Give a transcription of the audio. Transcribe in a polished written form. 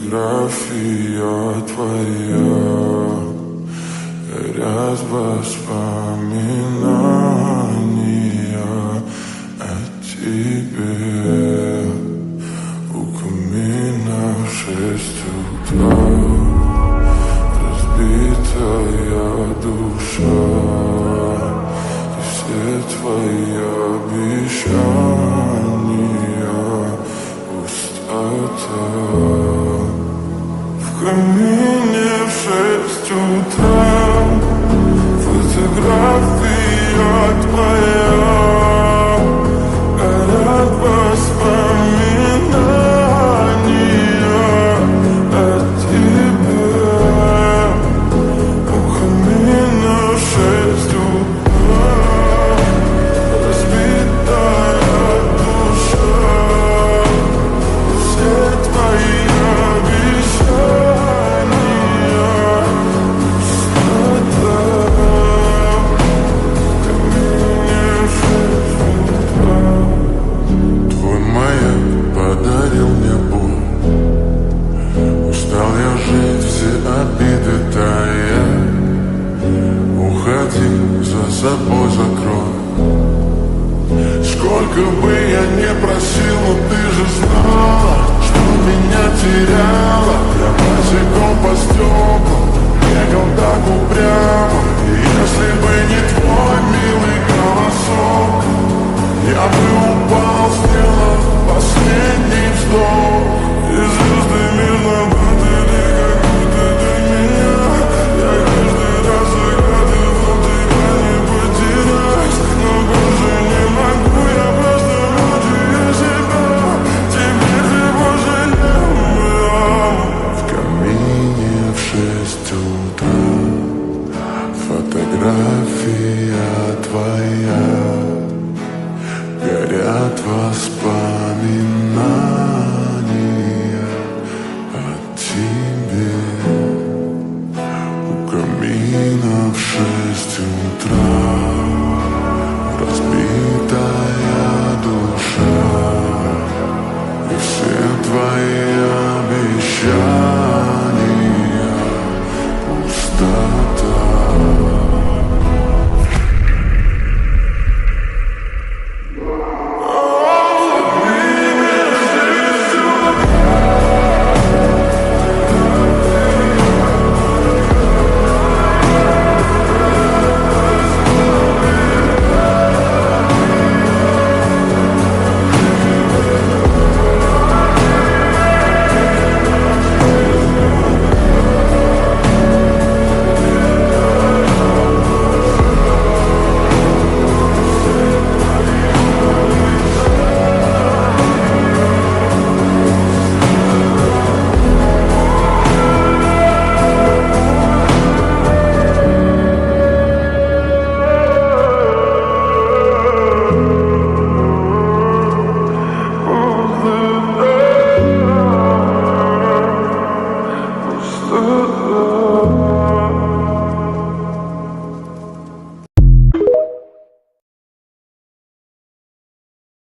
фотография твоя, горят воспоминания о тебе. У камина в 6 утра, разбитая душа, и все твои обещания пустота. В камине в 6 утра, фотография твоя, горят воспоминания о тебе. У камина в 6 утра, разбитая душа, все твои обиды тая. Уходи, за собой закрой. Сколько бы я не просил, но ты же знала, что меня теряла. Я босиком по стеклам бегал так упрямо. И если бы не твой милый голосок, я бы